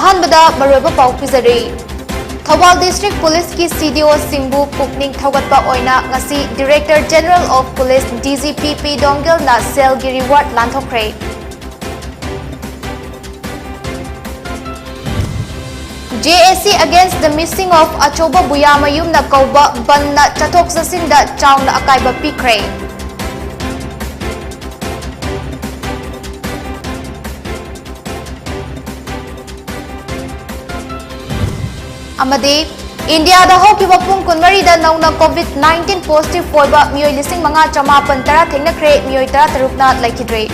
अहानबदा मरोइबा पाउ पिजरी थौबाल डिस्ट्रिक्ट पुलिस की CDO सिंबु पुकनिंग थौगतपा ओइना ngasi Director General of Police DGP P Donggel na सेल की रिवार्ड लांथोखरे JSC against the missing of Achoba Buyamayum na kauba ban na chathok sasin da chaung na akaiba pikre amade India da hokiba pung kunmari da nauna COVID-19 positive foiba mioi lising manga chama pantara thengna kre mioi tara tarukna laikidre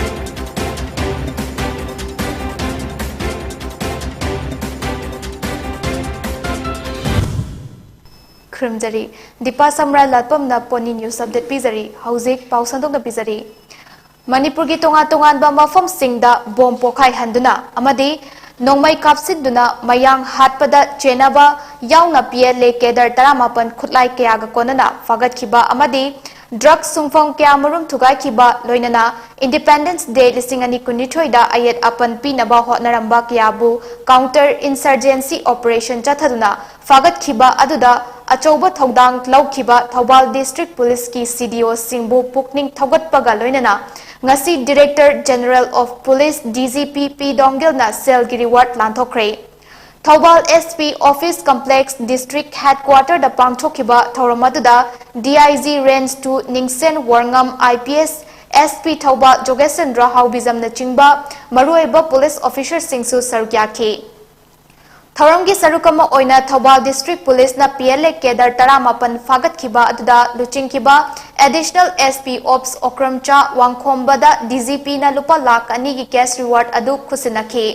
Krimjari DEEPA SHAMURAILATPAM na Pony News Update Pizari Hauzik Pausandok na Pizari Manipur ki tonga ba mafam singda bom pokai handuna amadi nongmai kapsiduna mayang hatpada chenaba yauna PLA kedar taramapan khutlai kya ga konana fagat khiba amadi drug sungfong kya marum thugai khiba loinana Independence Day lisingani kunithoida ayet apan pinaba hotnaramba kyabu counter insurgency operation chathaduna fagat khiba aduda achouba thodang laukhiba Thobal District Police ki CDO singbu pukning thogatpaga loinana ngasi Director General of Police DGP P Donggel na sel ki reward lanthokre Thobal SP Office Complex District Headquarter da pangthokiba thoromaduda DIG Range 2 Ningsen Warngam IPS SP Thobal Jogesendra Haubizam na chingba maruiba police officers singsu sarukyakhi Thoramgi sarukama oina Thobal District Police na PLA kedar taramapan fagat khiba aduda luching khiba Additional SP Ops KESHORCHANDRA WANGKHEMCHA DGP na lupa lakh ani ki cash reward adu khusinakhi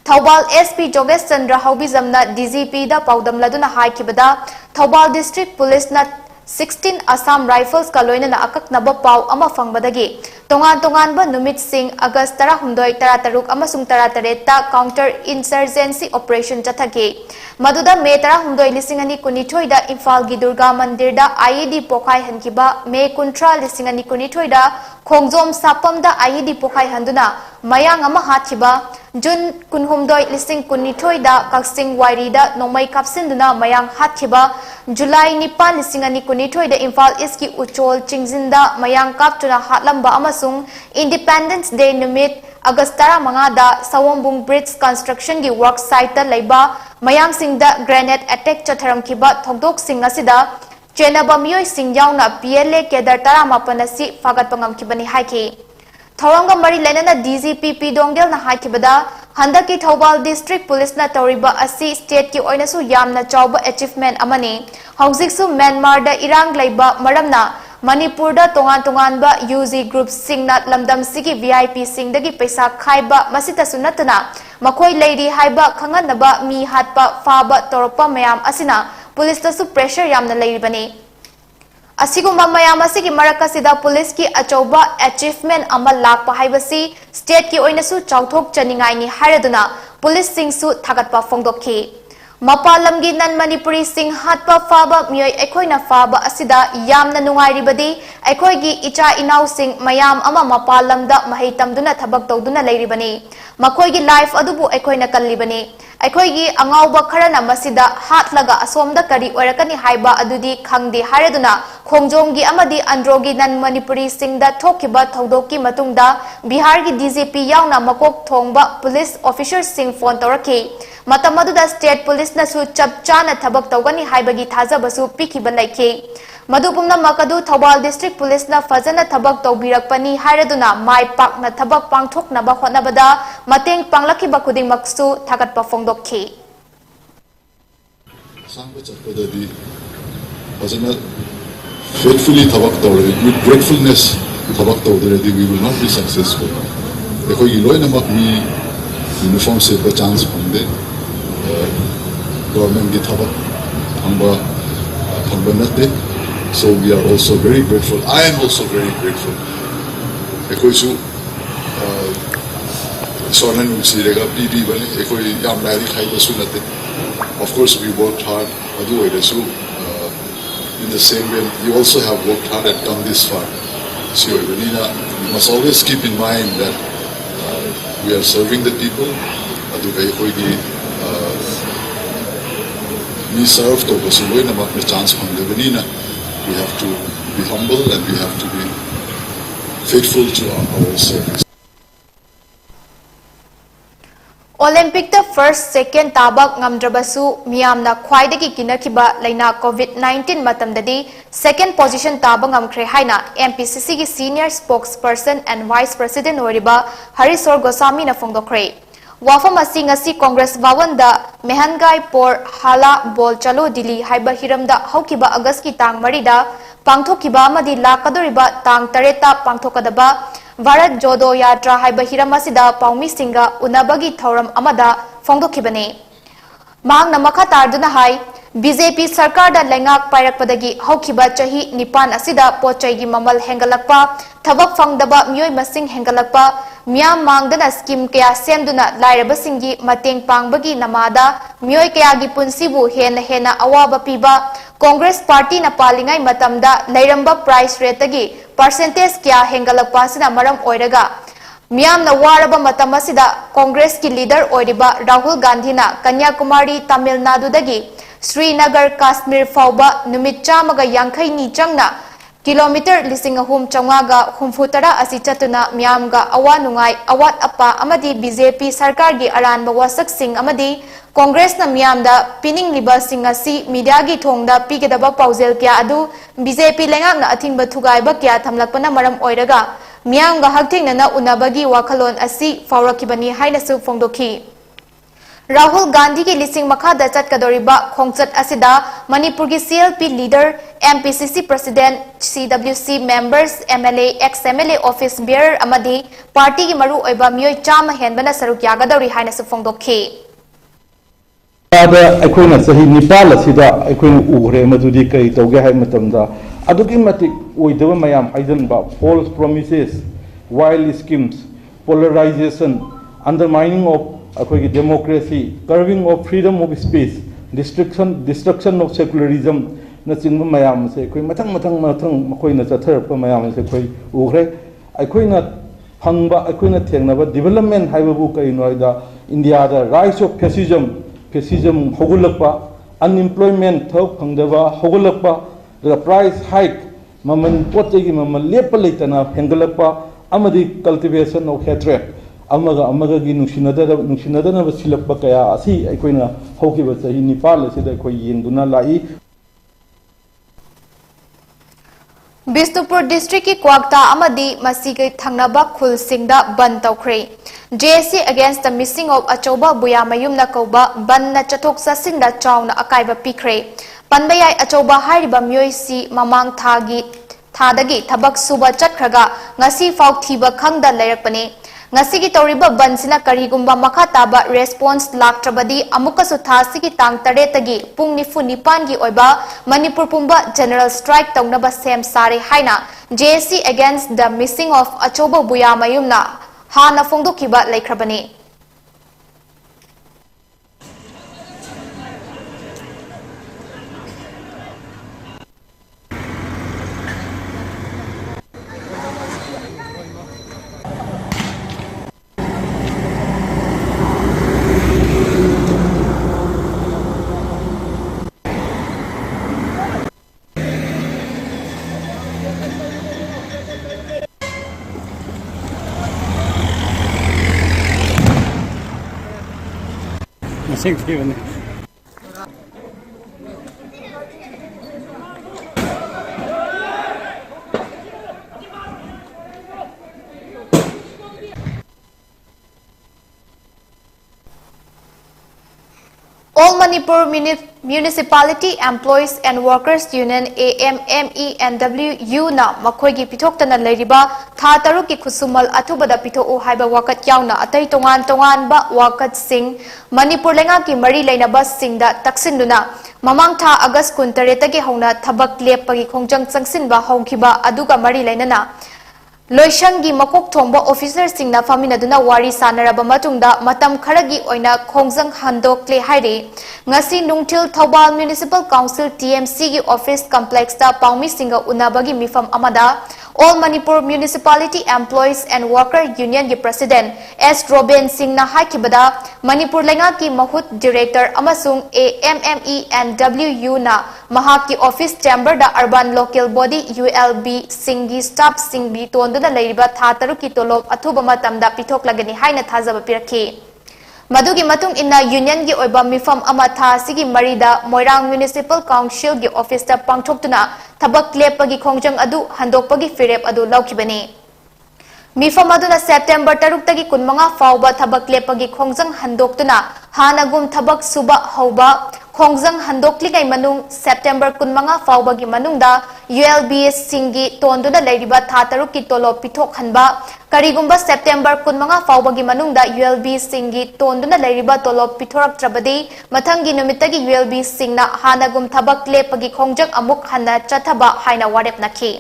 Thobal SP Jogesendra Haubizam na DGP da paudam laduna haikibada Thobal District Police na 16 Assam Rifles ka loina na akak naba pau ama fangbadagi tongan ba numit sing August 16 13 amasung 13 ta counter insurgency operation chathage maduda May 16 lisingani kunithoi da Imphal gi Durga Mandir da IED pokhai hankiba May 19 lisingani kunithoi da Khongjom Sapam da IED pokhai handuna mayang ama hathiba Jun kunhumdoi lising kunithoi da Kaksing Wairi da nongmai kapsinduna mayang hathiba July 9 lisingani kunithoi da Imphal East ki Uchol Chingzinda mayang kaptuna hatlamba amasung Independence Day numit August 15 da Sawombung Bridge construction gi work site ta leiba mayang singda grenade attack chatharamkiba thogdok sing asida chenaba mioi sing yauna PLA kedar taramapanasi fagat pangamkibani haiki Thoranga mari lenana DGP P Donggel na haikibada handaki Thobal District Police na toriba asi state ki oina su yamna chawba achievement amani hauzik su Myanmar da irang leiba maramna Manipur da tongan ba UZ group singna lamdam sigi VIP singdagi paisa khaiba masita sunatana makhoi leidi haiba khanganaba mi hatpa faba toropa mayam asina police ta su pressure yamna leiribani Asigumba mayam asigi marakasida police ki achouba achievement ama lakpa haibasi state ki oina su chawthok chaningai ni haraduna police sing su thagatpa phongdokhi Mapalamgi nan Manipuri sing hatpa faba mioi ekhoina faba asida yamna nungairibadi ekhoigi icha inau sing mayam ama mapalamda mahai tamduna thabak tawduna leiribani makhoigi life adubu ekhoina kallibani ekhoigi angauba kharana masida hatlaga asomda kari oirakani haiba adudi khangdi hareduna khongjomgi amadi androgi nan Manipuri singda thokiba thodokki matungda Bihar gi DGP yauna makok thongba police officers sing phone torakhi Matamaduda state police na su chapchana thabak tawgani haibagi thajabasu pikhiba laikhe madupumna makadu Thobal District Police na fajana thabak tawbirakpani hairaduna mai pak na thabak pangthokna ba hotnabada mateng panglakhiba khuding maksu thagatpa phongdokhi sangba chapodadi fajana faithfully thabak tawre with gratefulness thabak tawre we will not be successful ekoi loina mak mi uniform se ba chance phangde government ki thabak phangba natte so we are also very grateful I am also very grateful ekoi su sornan usirega bb bani ekoi yam nari khaiba su natte of course we worked hard adu oiresu in the same way you also have worked hard and come this far so you must always keep in mind that we are serving the people adu ekoi we serve to us a chance from the Vanina. We have to be humble and we have to be faithful to our service. Olympic the first second tabak ngamdrabasu miyamna khwaidagi kinakiba laina COVID-19 matamdadi second position tabak ngamkhre haina MPCC gi senior spokesperson and vice president oriba Harisor Gosami na fongdokre wafam asi ngasi Congress Bhavan da Mehangai por hala bol chalo dili haiba hiramda haukiba August ki tang marida pangthokiba amadi lakadoriba tang tareta pangthokadaba Bharat Jodo Yatra haiba hiramasida paumi singa unabagi thauram amada fongdokhibane mangna makha tarduna hai BJP sarkar da lengak pairakpadagi haukiba chahi nipan asida pochai gi mamal hengalakpa thabak fangdaba myoi masing hengalakpa miyam mangdana scheme kaya semduna lairaba singi mateng pangbagi namada myoi kaya gi punsibu hena awaba piba Congress Party na palingai matamda lairamba price rate gi percentage kya hengalakpa sina maram oiraga miyam na waraba matam asida Congress ki leader oiriba Rahul Gandhi na Kanyakumari Tamil Nadu dagi Srinagar Kashmir fauba numit chamaga yankhai ni changna kilometer lising ahum changaga humfutara asi chatuna miyamga awa nungai awat apa amadi BJP sarkar gi aranba wasak sing amadi Congress na miyamda pining liba sing asi media gi thongda pigedaba pauzel kya adu BJP lengak na athingba thugaiba kya thamlakpana maram oiraga miyamga hakthingna na unabagi wakhalon asi faurakibani hainasu fongdokhi Rahul Gandhi ki lising makhada chatkadoriba khongchat asida Manipur ki CLP leader MPCC president CWC members MLA ex-MLA office bearer amadi party ki maru oiba myoi chama henbana saruk yagadori haina su fongdokhi aikoina sahi nipal asida aikoina ugre madudi kai tawge hai matamda aduki matik oidaba mayam haidanba false promises wild schemes polarization undermining of democracy, curving of freedom of speech, destruction of secularism, na chingba mayam se koi matang makoi na chathar pa mayam se koi ugre akoi na phangba akoi na thengnaba development haibabu kai noida India da rise of fascism hogulakpa unemployment thok phangdaba hogulakpa the price hike maman potegi maman lepa leitana hengalakpa amadi cultivation of hatred amaga gi nungsinadana basilakpa kaya asi aikoina hokiba sahi nipal asida akoi yengduna lai Bisnupur district ki kwakta amadi masigai thangnaba khul singda ban tawkhre JSC against the missing of achoba buya mayum na koba ban na chathok sasinda chawna akaiba pikre panbayai achoba hairiba myoi si mamang thadagi thabak suba chatkhraga ngasi fauk thiba khangda leirakpane ngasigi tawriba bansina karigumba makha taba response laktrabadi amukasu thasigi tang taretagi pung nifu nipangi oiba Manipur pumba general strike tawnaba sem sare haina JSC against the missing of achoba buya mayumna hana fongdokiba laikhrabani All Manipur Municipality Employees and Workers Union AMMENWU na makhoigi pithoktana leiriba tha taruki khusumal athubada pitho haiba wakat yauna atai tongan ba wakat sing Manipur lenga ki mari leinaba singda taksinduna mamang tha August 13 tagi hauna thabak lepagi khongjang changsinba hongkiba aduga mari leinana Loishangi makok thongba officer singna faminaduna wari sanaraba matungda matam kharagi oina khongjang handokle haire ngasi nungthil Thobal Municipal Council TMC gi office complex da paumi singa unabagi mifam amada All Manipur Municipality Employees and Worker Union ki President S. Robin Singh na haikibada Manipur lenga ki Mahut Director amasung AMME and WU na mahaki office chamber da urban local body ULB Singhi staff Singbi tonduna leiriba tha taru ki tolop athuba matamda pithok lagani haina thajaba pirakhi Madugi matung inna union gi oiba mifam ama tha sigi marida Moirang Municipal Council gi office ta pangthoktuna thabak lepagi khongjang adu handokpagi firep adu laukibani Mifam aduna September 3 tagi 15 fauba thabak lepagi khongjang handoktuna hanagum thabak suba hauba khongjang handokligai manung September 15 fauba gi manungda ULBS Singgi tonduna leiriba tha taru ki tolo pithok hanba karigumba September 15 fauba gi manungda ULB Singgi tonduna leiriba tolo pithorak trabadi mathangi numitagi ULB Singna hanagum thabak lepagi khongjang amuk hanna chathaba haina warep nakhi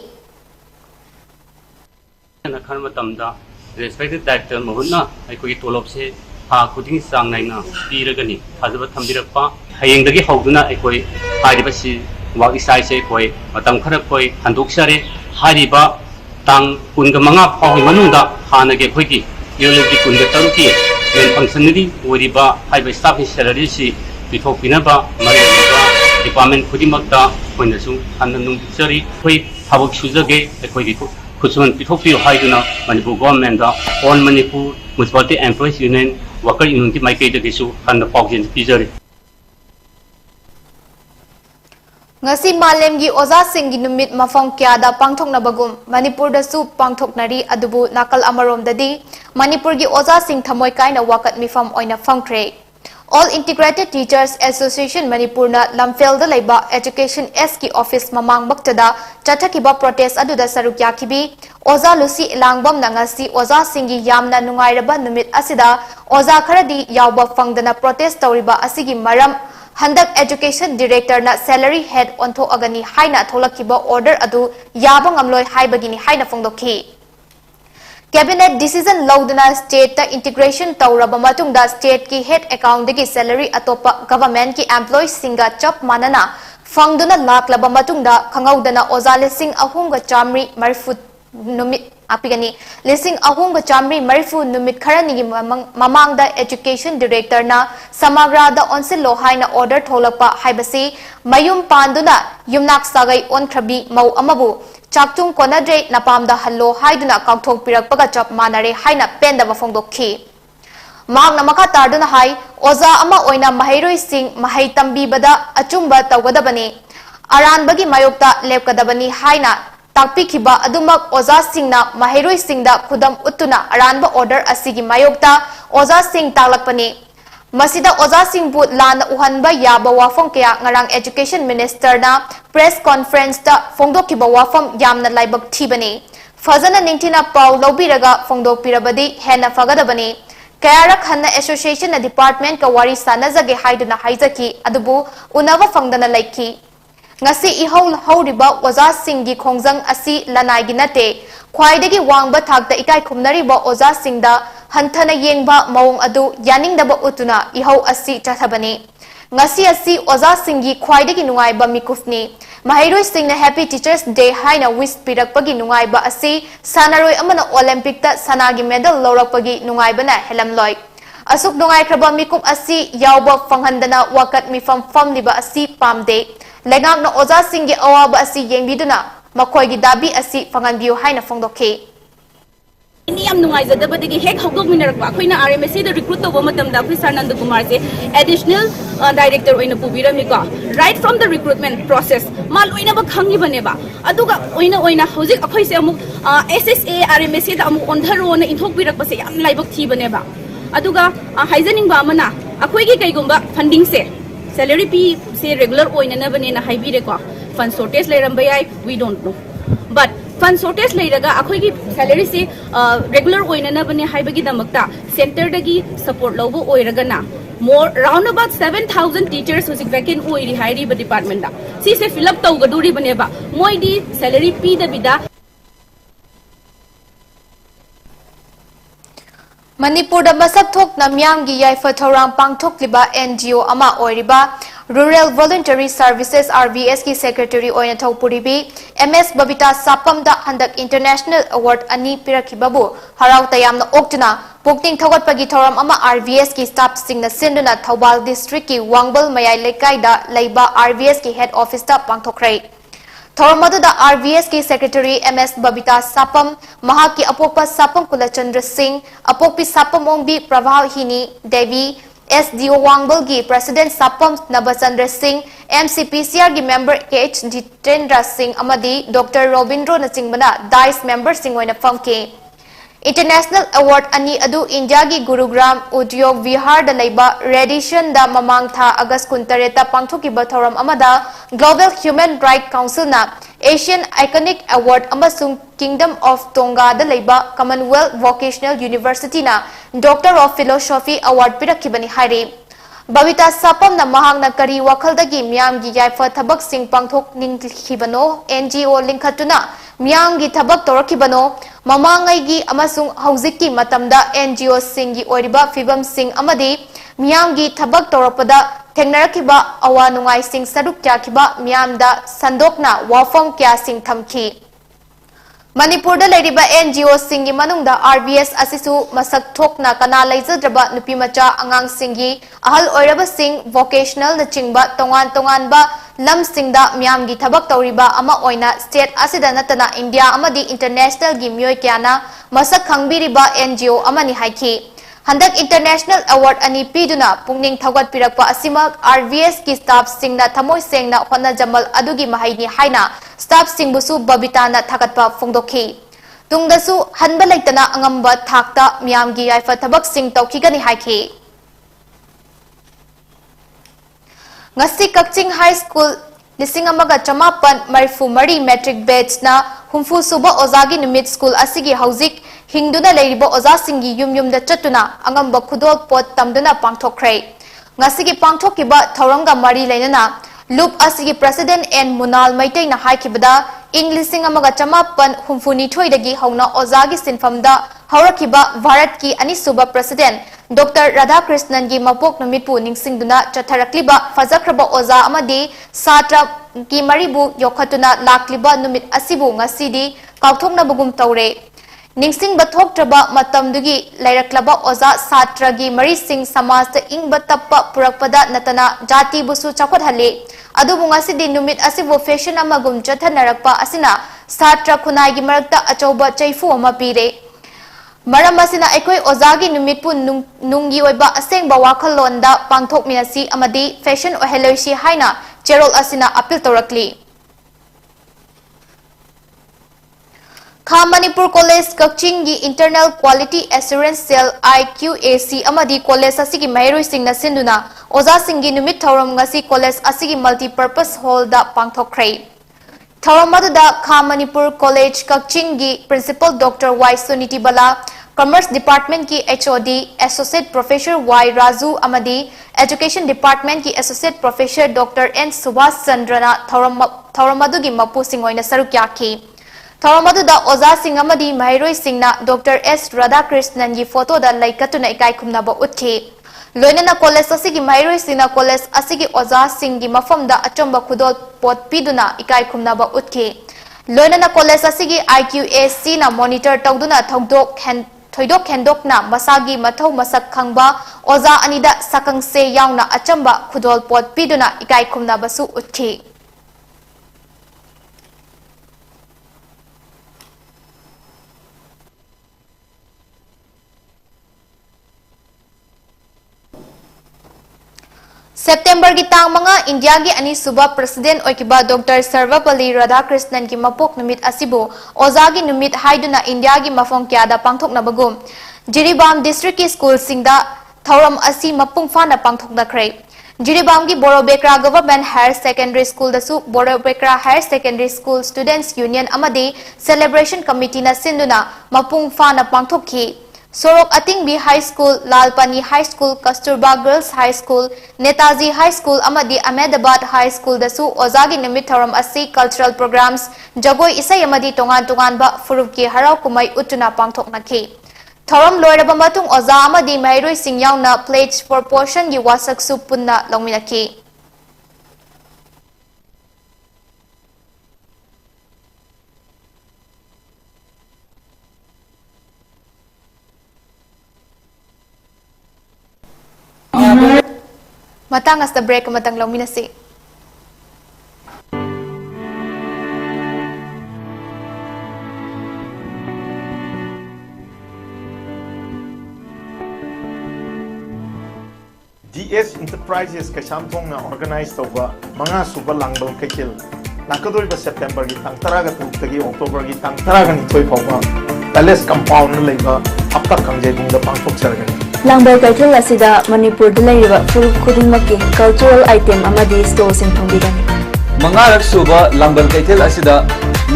Respected Director Mohunna, I could tolop say, Ha cutting sang nina, Tiragani, Hazaba Tambirapa, Hayangagi Hoguna, I coy, Hadibasi, Wagisai say koi, Matam Karakoi, Handokshare, Hadiba, Tang Kungamanga, Manunda, Hanage Quiki, Yolaki Kundataruki, then functionally, Wodiba, Highway staff is Saradishi, Bito Pinaba, Maria, Department Kudimata, Wendasu, Handanum Sari, Quay, Havok Shuzage, a Quay. Kusuman Pitopio Haiduna, Manipur government, all Manipur Municipality Employees Union, Worker Union, my case issue, and the Pogin Pizzeria. Ngasi malem gi oza singgi numit mafong kya da pangthok na bagum Manipur da su pangthok nari adubu nakal amarom dadi Manipur gi oza sing thamoi kaina wakat mifam oina fangkre All Integrated Teachers Association Manipur na Lamfel da leiba Education S ki office mamang baktada chathakiba protest aduda sarukya kibi oza lusi langbam na ngasi oza singi yamna nungairaba numit asida oza kharadi yawba fangdana protest tawriba asigi maram Handak Education Director na salary head ontho agani haina tholakiba order adu yabang amloi haibagini haina fongdokhi Cabinet decision lauduna state ta integration tawraba matungda state ki head account dagi salary atopa government ki employees singa chop manana fangduna laklaba matungda khangaudana oza lising ahunga chamri marifut numit apigani lising ahunga chamri marifu numit kharani gi mamangda education director na samagra da onsillo haina order tholakpa haibasi mayum panduna yumnak sagai onkhrabi mau amabu Chaktung konadre napamda hallo haiduna kauthok pirakpaga chap manare haina pendaba fongdokhi Magna makatarduna hai oza ama oina mahairoi sing mahai tambibada achumba tawgadabani aranbagi mayokta lepkadabani haina takpikhiba adumak oza singna mahairoi singda khudam uttuna aranba order asigi mayokta oza sing taklakpani Masida oza singbu lana uhanba yaba wafong kaya ngarang education minister na press conference ta fongdokiba wafam yamna laibak thibani fazana ningtina paw lobiraga fongdok pirabadi hena fagadabani kayarak hanna association na department ka wari sanazage haiduna haizaki adubu unava fangdana laiki ngasi ihol horiba oza singi khongjang asi lanai ginate khwaidagi wangba thakta ikai khumnariba oza singda Hanthana yengba maung adu yaningdaba utuna ihau asi chathabani ngasi asi oza singi khwaidagi nungaiba mikufni mahairoi singna happy teachers day haina wish pirakpagi nungaiba asi sanaroi amana olympic ta sanagi medal lorakpagi nungaibana helamloi asuk nungaikraba mikup asi yawba fanghandana wakat mifam famliba asi pamde lengakna oza singi awaba asi yengbiduna makoigi dabi asi fanganbiu haina fongdokhe Ini am nungai zada badagi hek hogok minarakwa khoina RMSC da recruit to bomatam da khoi Sarnand Kumar se additional director oina pubira mi ko right from the recruitment process mal oina ba khangi bane ba aduga oina hojik akhoi se amuk SSA RMSC da amuk ondharo na inthok birak pa se yam laibak thi bane ba aduga haizaning ba mana akhoi gi kaigumba funding se salary p se regular oina na bane na haibire ko fund shortage leiram bayai we don't know but Fund shortage leiraga akhoi gi salary se regular oina na bane haibagi damakta center dagi support lobo oiraga na more round about 7,000 teachers who vacant oiri hairi ba department da si se fill up tawgaduri bane ba moi di salary p da bida Manipur da masak thok namyam gi yaifa thorang pangthok liba NGO ama oiriba Rural Voluntary Services RVS ki secretary oina thokpuribi MS Babita Sapamda Handak International Award Ani Pirakibabu Harau Tayamna Oktuna Pukting Thogatpagi Thoram Ama RVS ki staff singna sinduna Thaubal District ki Wangbal Mayai Lekaida Leiba RVS ki head office ta pangthokrai Thoramadu da RVS ki secretary MS Babita Sapam Mahaki Apopa Sapam Kulachandra Singh Apopi Sapam Ongbi Pravahini Devi SDO Wangbal gi President Sapam Nabachandra Singh MCPCR gi member KH Jitendra Singh amadi Dr. Robindro Nachingbana DICE member Singh oina famke International Award ani adu India gi Gurugram Udyog Vihar da leiba Radiation da mamang tha August 13 ta pangthokiba thoram amada Global Human Rights Council na Asian Iconic Award amasung Kingdom of Tonga da leiba Commonwealth Vocational University na Doctor of Philosophy Award pirakibani hairi Babita Sapam na mahang na kari wakaldagi miyam gi yaifa thabak sing pangthok ningkhibano NGO linkhatuna miyam gi thabak torakibano mamangai gi amasung hauziki matamda NGO singi oiriba fibam sing amadi miyam gi thabak torapada thengnarakiba awa nungai sing saruk kyakiba miyamda sandokna wafam kya sing thamki Manipur da leiriba NGO singi manungda RVS asisu masak thokna kana leijadraba nupi macha angang singi ahal oiraba sing vocational na chingba tongan ba lam singda miyam gi thabak tawriba ama oina state asida natana India amadi international gi myoy kyana masak khangbiriba NGO amani haiki Handak International Award ani piduna pungning thagat pirakpa asima RVS ki staff singna thamoi sengna hona jamal adugi mahaini haina staff singbusu babita na thakatpa phongdokhi tungdasu hanba leitana angamba thakta miyamgi yaifa thabak sing tawkhigani haiki ngasi Kakching High School Lising amaga chamapan marifu mari metric batch na humfu suba ozagi numit school asigi hauzik hingduna leiribo oza singi yum da chatuna angamba khudol pot tamduna pangthokrai ngasigi pangthokiba thoranga mari leinana loop asigi president and munal maitai na haikibada Lising amaga chamapan humfuni thoidagi hauna ozagi sinfamda haurakiba Bharat ki anisuba president Dr. Radhakrishnan gi mapok numitpu ningsingduna chatharakliba fajakraba oza amadi satra gi maribu yokhatuna lakliba numit asibu ngasidi kauthokna bugum tawre ningsing bathoktraba matamdugi lairaklaba oza satra gi mari sing samaj ta ingba tappa purakpada natana jati busu chakhot hale adubu ngasidi numit asibu fashion amagum chathanarakpa asina satra khunai gi marakta achauba chaifu ama pire Maram asina ekoi ozagi numitpu nungi oiba asengba wakhalonda pangthok minasi amadi fashion oheloisi haina cherol asina appeal torakli Kha Manipur College Kakching gi Internal Quality Assurance Cell IQAC amadi college asigi mairoi singna sinduna oza singi numit thoram ngasi college asigi multi-purpose hall da pangthokrai Thoramadu Kha Manipur College Kakching gi Principal Dr. Y. Suniti Bala, Commerce Department ki HOD Associate Professor Y. Raju Amadi, Education Department ki Associate Professor Dr. N. Subhas Chandrana Thoramadu gi mapu singoina sarukyaki. Thoramadu Oza Singh Amadi Mairoi Singna Dr. S. Radhakrishnan gi photo da laikatuna ikai kumnaba uthi. Loinana college asigi mairoi sina college asigi oza singi mafamda achomba khudol pot piduna ikai khumnaba utki loinana college asigi IQAC na monitor tawduna thoidok hendok na masagi mathau masak khangba oza anida sakangse yauna achamba khudol pot piduna ikai khumnaba su utki September ki tang mga India ki ani suba president oikiba Dr. Sarvapalli Radhakrishnan ki mapok numit asibu ozagi numit haiduna India ki mafong kya da pangthok na bagum Jiribam district ki school singda thoram asi mapung fana pangthok na krai Jiribam ki Borobekra Government Higher Secondary School da su Borobekra Higher Secondary School Students Union amadi celebration committee na sinduna mapung fana pangthok ki Sorok Atingbi High School, Lalpani High School, Kasturba Girls High School, Netaji High School, Amadi Ahmedabad High School dasu Ozagi Nimit Thoram Asi cultural programs, Jagoi Isai Amadi Tongan ba Furubki Harau Kumai Utuna Pangthok Naki. Thoram Loiraba Matung Oza Amadi Mairoi Singyang na pledge for portion gi wasak supunna longminaki. Matang as the break matang longminasi. DS Enterprises Keshamthong na organize toba mga suba langbal kekil nakadol ba September gi tang taraga tagi October gi tang taraga ni toy phawa Palace compound na laiba apta kangjai bung da pangthok sargani langbal kekil asida Manipur da laiba full khudingmaki cultural item amadi store sing thongbigan mangarak suba langbal kekil asida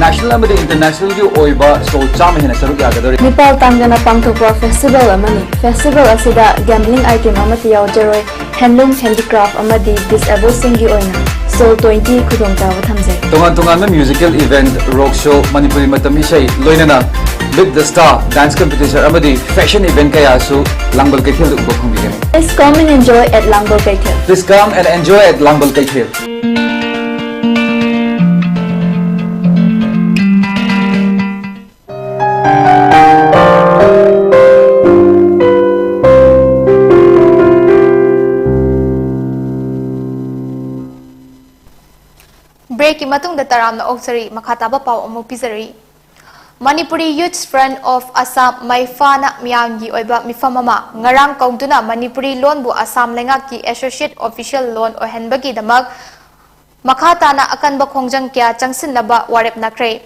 national amadi international gi oiba so chama hena saruk yagadori Nepal Tangana Pangthokpa festival amani festival asida gambling item amati yaujroi handlooms handicraft amadi disabled singi oina so 20 khudong tawa thamjai tongan na musical event rock show Manipuri matami shai loinana with the star dance competition amadi fashion event kaya su langbal kekil ubo khumbigan Please come and enjoy at Langbal Kekil. please come and enjoy at langbal kekil Break imatung da taram na oksari makataba pau among pizari. Manipuri Youth Front of Assam Maifana Myangi oiba mifamama ngarang kaungtuna Manipuri loan bu Assam lengaki associate official loan o henbagi damag makatana akan ba khongjang kya changsin naba warep nakre.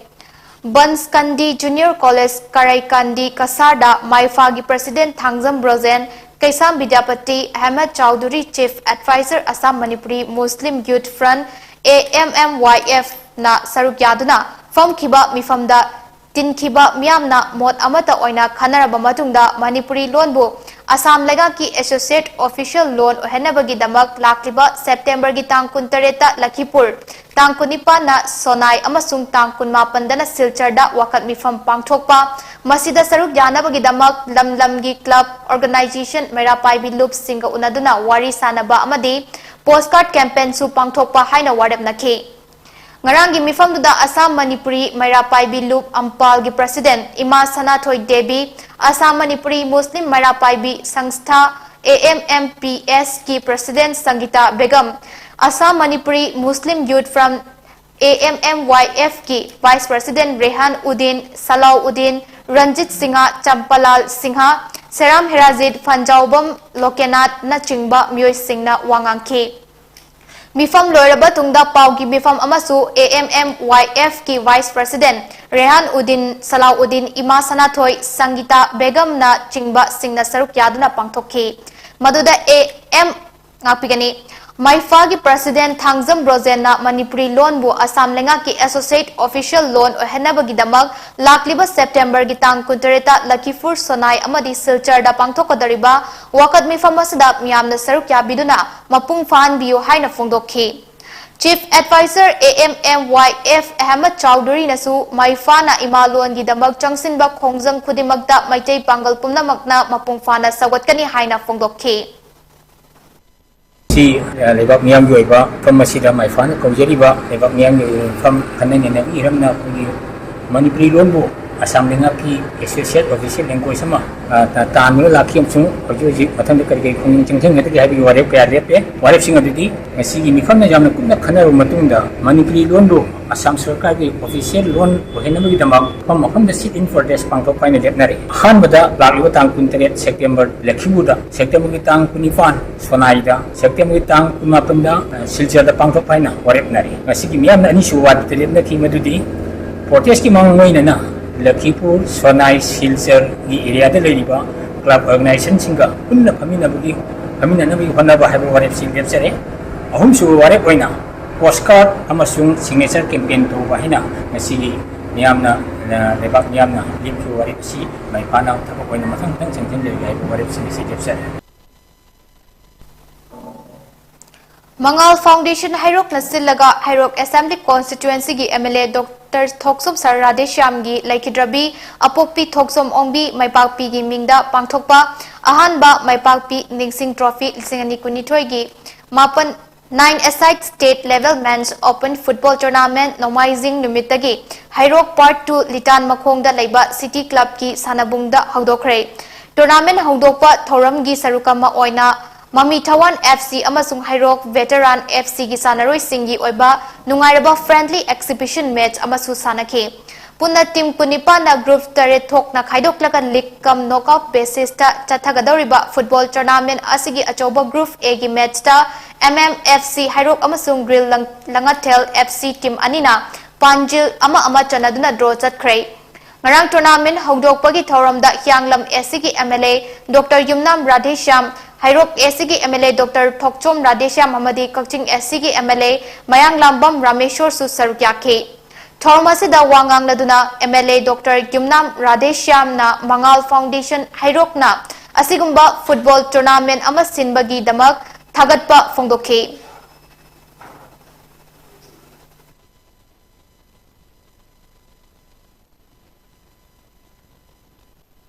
Banskandi Junior College Karaikandi Kasarda Maifagi President Thangjam Brozen Kaisam Vidyapati Ahmed Chowdhury Chief Advisor Assam Manipuri Muslim Youth Front AMMYF na saruk yaduna from kiba mifamda tin kiba miyamna mot amata oina khanaraba matungda Manipuri loan bu Assam Legaki Associate Official Loan ohenabagi damak lakliba September gi tang 13 Lakhipur tang 19 na Sonai amasung tang 18 na Silcharda wakat mifam pangthokpa masida saruk yanabagi damak lamlamgi club organization Merapai Bilup singa unaduna wari sanaba amadi postcard campaign su pangthokpa haina warep nakhe ngarangi mifam duda Assam Manipuri Merapai Bilup Ampal gi president Ima Sanathoi Devi Assam Manipuri Muslim Merapai Bi Sangstha AMMPS ki president Sangita Begum Assam Manipuri Muslim Youth from AMMYF ki vice president Rehan Udin Salau Udin Ranjit Singha Champalal Singha Seram Herazid Fanjaubam Lokenat na chingba myoy singna wangangke Mifam loiraba tungda paugi mifam amasu AMMYF ki vice president Rehan Udin Salau Udin Ima Sanathoi Sangita Begum na chingba singna saruk yaduna pangthokhe maduda AM ngapigani Maifagi President Thangjam Brozen na Manipuri loan bu Assam lengaki associate official loan o henabagi damag lakliba September gitang 13 Lakhipur Sonai amadi Silcharda pangthokodariba wakat mifam asada miyamna saruk yabiduna mapung fan biyo haina phongdokhe Chief Advisor AMMYF Ahmed Chowdhury nasu Maifana imalon gi damag changsinba khongjang khudimagda maitei pangal pumnamakna mapung fana sawatkani haina phongdokhe si lebak miyam gi oiba from masida Maifana kaujariba lebak miyam gi from kanane na iramna pagi Manipuri loan bu Assam lengaki associate official language sama taanu lakhi amsung hoji mathang de karge khung chingtheng ngati habi warep kaya lepe warep sing adudi ngasi gi mifam na jamna kunna khanaru matungda Manipuri loan bu Assam sarkar gi official loan ohenamagi damag from makham da sit in for this pangthok paina lepnare han bada lakliba tang 13 September Lakhibuda September gi tang 19 Sonai da September gi tang 18 da Silchar da pangthok paina warep nare ngasi gi miyam na ani suwat de lepna ki madudi protest ki mangoina na Lakhipur Sonai Silchar gi area da leriba club organization singa kunna phamina bugi honaba haiba warep sing lepsare ahum su warep oina postcard amasung signature campaign to bahina ngasi miyamna lebak miyamna limpu warep si Maifana thapok oina mathang thang changtheng lei haiba warep sing si lepsare Mangal Foundation Hairok Nasilaga Hairok Assembly Constituency gi MLA Dr. Thoksom Sarade Shyam gi Laikidrabi Apokpi Thoksom Ongbi Maipakpi gi Mingda Pangthokpa Ahanba Maipakpi Ningsing Trophy Lisingani Kunithoi gi Mapan 9 aside state level men's open football tournament nomaizing numitagi Hairok Part 2 Litan Makhongda Leiba City Club ki Sanabungda Hawdokre Tournament Hawdokpa Thoram gi Sarukama Oina Mami Tawan FC amasung Hairok Veteran FC gi sanaroi singi oiba nungairaba friendly exhibition match amasu sanake. Punna team kunipa na group tare thok na khaidok lakan league kam knockout basis ta chathagadoriba football tournament asigi achoba group A gi match ta MMFC Hairok amasung Grill Langatel FC team anina Panjil ama chanaduna draw chatkhrei. Ngarang tournament hongdokpagi thoramda Hyanglam SC gi MLA Dr. Yumnam Radhesham Hairok SC gi MLA Dr. Thokchom Radhesham Hamadi Kakching SC gi MLA Mayang Lambam Rameshwar su sarukyakhe. Thormasida wangang laduna MLA Dr. Yumnam Radhesham na Mangal Foundation Hairok na asigumba football tournament ama sinbagi damak thagatpa phongdokhe.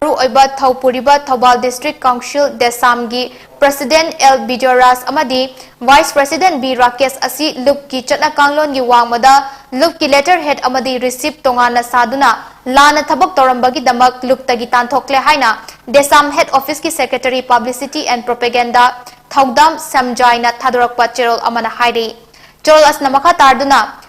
Oiba Thaupuriba Thobal District Council Desamgi President L. Bijoras Amadi Vice President B. Rakesh Asi Lup ki Chatna Kanglon gi wangmada Lup ki letterhead Amadi receipt tongana saduna Lana Thabak Torambagi Damak Lup tagi tanthokle haina Desam Head Office ki Secretary Publicity and Propaganda Thaudam Samjaina Thadorakpa Cherol Amana Hairi Cherol Asna Makha Tarduna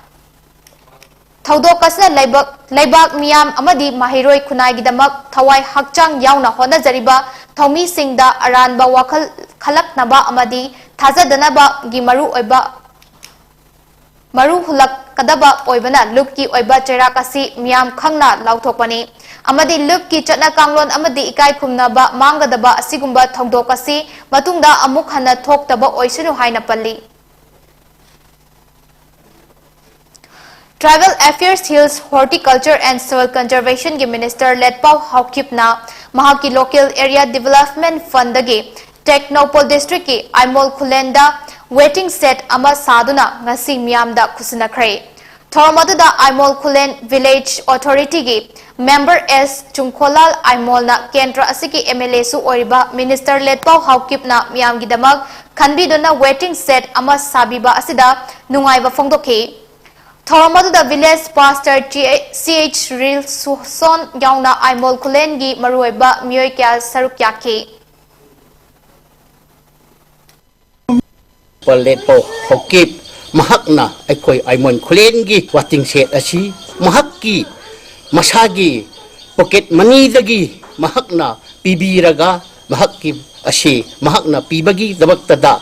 Thaudok kasna laibak miyam amadi mahiroi khunai gidamak thawai hakchang yauna hona jariba thomi singda aranba wakhal khalaknaba amadi thajadanaba gi maru oiba maru hulak kadaba oibana lupki oiba cherakasi miyam khangna lauthokpani amadi lupki chatna kanglon amadi ikai khumnaba mangadaba asigumba thaudokasi matungda amuk hana thoktaba oisunu haina palli. Tribal Affairs Hills Horticulture and Soil Conservation ki Minister Letpau Haukipna Mahaki Local Area Development Fund dagi Technopol District ki Aimol Khulenda waiting set ama saduna ngasi miyamda khusinakhrai. Thormaduda Aimol Khulen Village Authority ki Member S Chungkholal Aimol na Kendra asiki MLA su oriba Minister Letpau Haukipna miyamgi damak khanbidona waiting set ama sabiba asida nungaiba phongdokhe. Thoramaduda village pastor CH Real Son Yauna Aimol Khulen gi maruiba miyoi kya sarukyakhe. Letpau Haukip mahakna aikoi Aimol Khulen gi wating set asi mahakki masagi pocket money dagi mahakna pibiraga mahakki asi mahakna pibagi dabaktada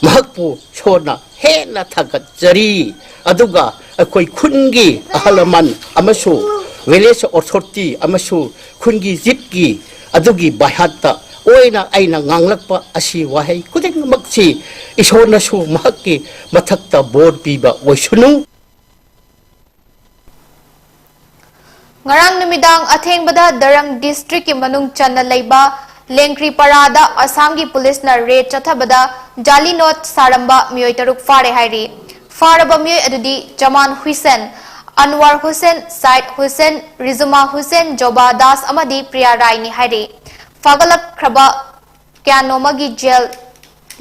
mahakpu chona hena thagat jari aduga akoi khungi ahalaman amasu village authority amasu khungi jipki adugi bahatta oina aina nganglakpa asi wahai kudeng makchi isona su mahakki mathakta board piba oisunu. Ngarang numidang athengbada Darang District ki manung channa leiba Lengkri Parada Assam ki police na raid chathabada Jali Not Saramba miyoi taruk fare hairi. Faraba miyoi adudi Jaman Hussain, Anwar Hussain, Said Hussain, Rizuma Hussain, Joba Das amadi Priya Rai ni hairi. Fagalak kraba kya nomagi jail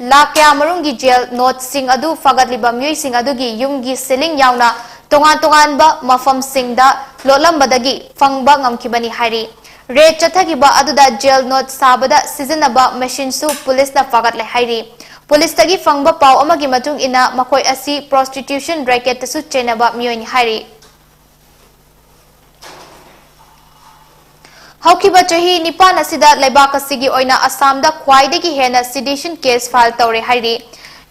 la kya marungi jail not sing adu fagatliba miyoi sing adu gi yumgi siling yauna tongan ba mafam singda lolambadagi fangba ngamkibani hairi. Raid chathagiba aduda jail not sabada sizinaba machine su police na fagatle hairi. Police tagi fangba pau amagi matung ina makoi asi prostitution racket tasu chenaba miyoi hairi. Haukiba chahi nipan asida laibak asigi oina Assamda khwaidagi hena sedition case file tawre hairi.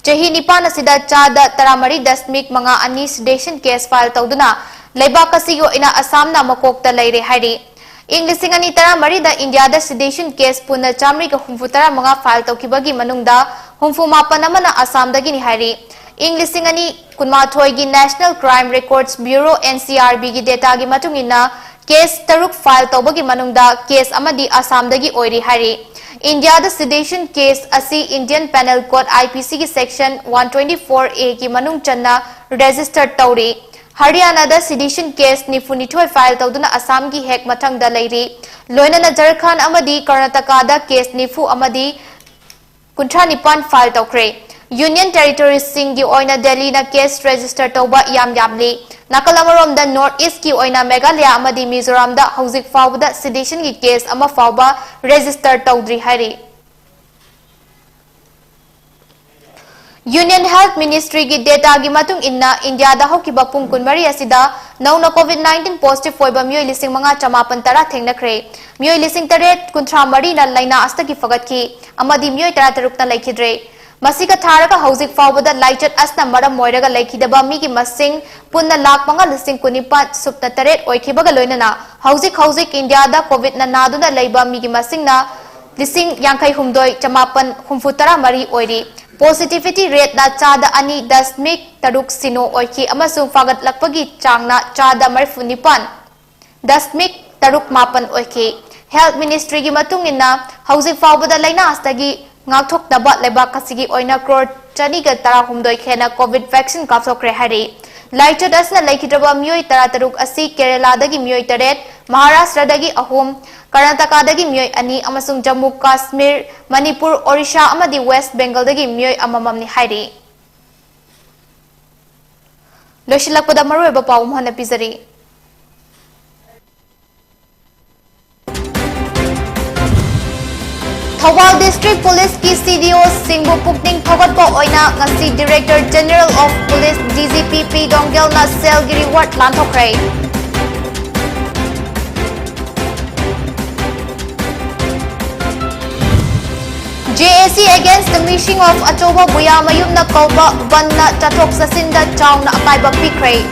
Chahi nipan asida chada taramari dasmik manga ani sedition case file tawduna laibak asigi oina Assamna makokta leire hairi. Inglising ani taramari da India da sedition case puna chamri ka humfutara manga file tawkibagi manungda humfuma panamana Assamdagi ni hairi. Inglising ani kunmathoi gi National Crime Records Bureau NCRB gi data gi matungina case taruk file tawbagi manungda case amadi Assamdagi oiri hairi. India the sedition case asi Indian Penal Code IPC ki section 124A ki manung channa registered tawri. Haryana the sedition case nifunithoi file tawduna Assam gi hek mathang da leiri. Loina na Jharkhand amadi Karnataka da case nifu amadi kuntra nipan file tawkre. Union Territories singi oina Delhi na case register tawba yamli. Nakalamarom da North East ki oina Meghalaya amadi Mizoram da hauzik fawda sedition ki case ama fawba register tawdri hairi. Union Health Ministry ki data gi matung inna India da hokiba pung kunmari asida nauna COVID-19 positive foiba miyoi lising mga chamapan tara thengnakre miyoi lising taret kunthra mari na laina asta ki fagatki amadi miyoi tara taruk na laikhidre masika tharaka hauzik fawbada laichat asna maram moiraga laikhidaba mi ki masing punna lak manga lising kunipa supna taret oikhibaga loinana hauzik India da COVID na naduna leiba mi ki masing na lising yangkai humdoi chamapan humfutara mari oiri Positivity rate na chada ani dasmik taruk sino oiki amasung fagat lakpagi changna chada marfunipan dasmik taruk mapan oiki Health Ministry gi matungin na housing fawbada laina astagi ngakthok naba leba kasigi oina crore chani ga tara humdoi khena COVID vaccine kapsokre hari Laichot asna laikhidraba miyoi tara taruk asi Kerala dagi miyoi taret Maharashtra dagi ahum Karnataka dagi miyoi ani amasung Jammu Kashmir Manipur Odisha amadi West Bengal dagi miyoi amamamni hairi Loshilakpada marueba pawum hana pizari Thawal District Police ki CDO Singbu Pukning Thogatpa oina ngasi Director General of Police DGP P Donggel na Selgiri Ward Lanthokray JAC against the mishing of Achoba Buyamayum na Kauba Banna Tatok Sasinda Chow na Akaiba Pikray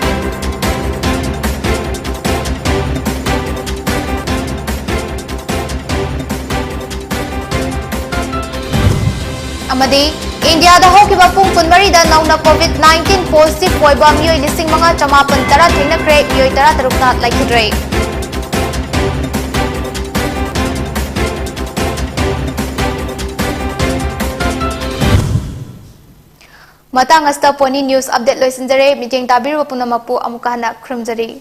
Amadi India da hokiba pung kunmari da nauna COVID-19 positive foiba miyoi lising mga chamapan tara thengnakre miyoi tara tarukna laikhidre Matang asta poni news update loisinjare meeting tabiru punamapu amukahana krumjari